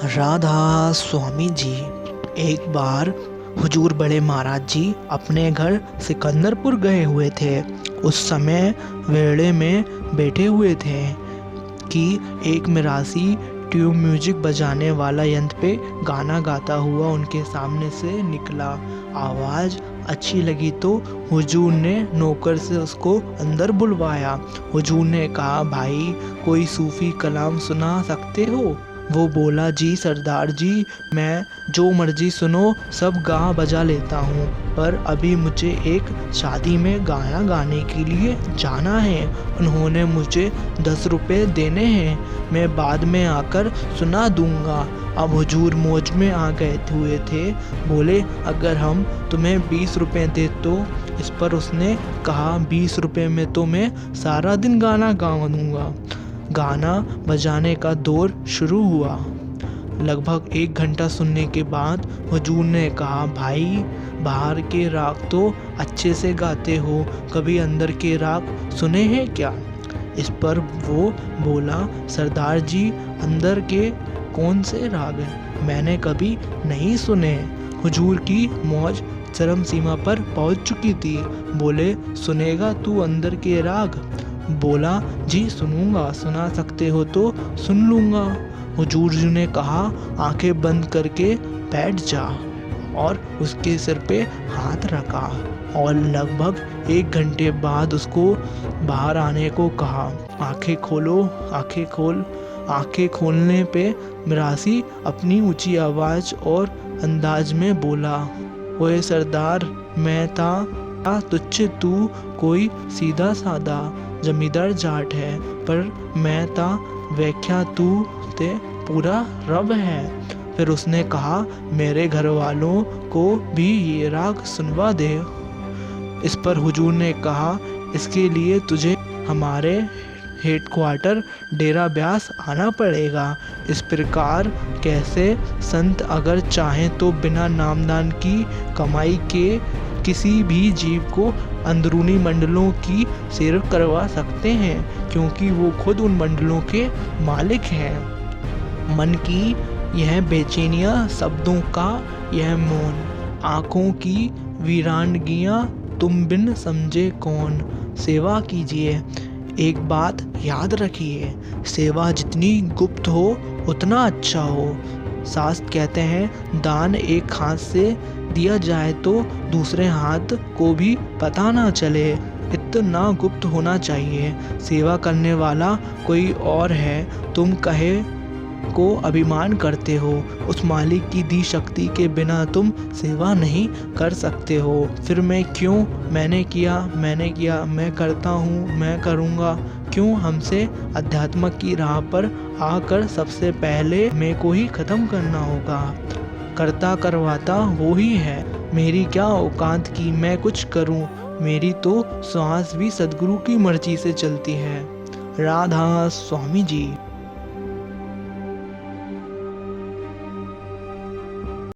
राधा स्वामी जी। एक बार हुजूर बड़े महाराज जी अपने घर सिकंदरपुर गए हुए थे। उस समय वेड़े में बैठे हुए थे कि एक मिरासी ट्यूब म्यूजिक बजाने वाला यंत्र पे गाना गाता हुआ उनके सामने से निकला। आवाज़ अच्छी लगी तो हुजूर ने नौकर से उसको अंदर बुलवाया। हुजूर ने कहा, भाई कोई सूफ़ी कलाम सुना सकते हो? वो बोला, जी सरदार जी, मैं जो मर्जी सुनो सब गा बजा लेता हूँ, पर अभी मुझे एक शादी में गाना गाने के लिए जाना है। उन्होंने मुझे 10 रुपये देने हैं, मैं बाद में आकर सुना दूंगा। अब हुजूर मौज में आ गए हुए थे। बोले, अगर हम तुम्हें 20 रुपये दे तो? इस पर उसने कहा, 20 रुपये में तो मैं सारा दिन गाना गा दूंगा। गाना बजाने का दौर शुरू हुआ। लगभग 1 घंटा सुनने के बाद हुजूर ने कहा, भाई बाहर के राग तो अच्छे से गाते हो, कभी अंदर के राग सुने हैं क्या? इस पर वो बोला, सरदार जी अंदर के कौन से राग हैं? मैंने कभी नहीं सुने। हुजूर की मौज चरम सीमा पर पहुंच चुकी थी। बोले, सुनेगा तू अंदर के राग? बोला, जी सुनूंगा, सुना सकते हो तो सुन लूंगा। हुजूर जी ने कहा, आंखें बंद करके बैठ जा, और उसके सिर पे हाथ रखा और लगभग 1 घंटे बाद उसको बाहर आने को कहा। आंखें खोलो, आंखें खोल। आंखें खोलने पे मिरासी अपनी ऊंची आवाज़ और अंदाज में बोला, ओए सरदार, मैं था तुझसे तू कोई सीधा सादा जमींदार जाट है, पर मैं ता व्याख्या तू ते पूरा रब है। फिर उसने कहा, मेरे घर वालों को भी ये राग सुनवा दे। इस पर हुजूर ने कहा, इसके लिए तुझे हमारे हेडक्वार्टर डेरा ब्यास आना पड़ेगा। इस प्रकार कैसे संत अगर चाहें तो बिना नामदान की कमाई के किसी भी जीव को अंदरूनी मंडलों की सैर करवा सकते हैं, क्योंकि वो खुद उन मंडलों के मालिक हैं। मन की यह बेचैनियाँ, शब्दों का यह मौन, आँखों की वीरानगियाँ, तुम बिन समझे कौन। सेवा कीजिए। एक बात याद रखिए, सेवा जितनी गुप्त हो उतना अच्छा हो। शास्त्र कहते हैं, दान एक हाथ से दिया जाए तो दूसरे हाथ को भी पता ना चले। इतना गुप्त होना चाहिए। सेवा करने वाला कोई और है, तुम कहे को अभिमान करते हो। उस मालिक की दी शक्ति के बिना तुम सेवा नहीं कर सकते हो। फिर मैं क्यों? मैंने किया, मैं करता हूँ, मैं करूँगा। क्यों हमसे अध्यात्म की राह पर आकर सबसे पहले मैं को ही ख़त्म करना होगा? करता करवाता वो ही है। मेरी क्या औकात की मैं कुछ करूं? मेरी तो सांस भी सदगुरु की मर्जी से चलती है। राधा स्वामी जी।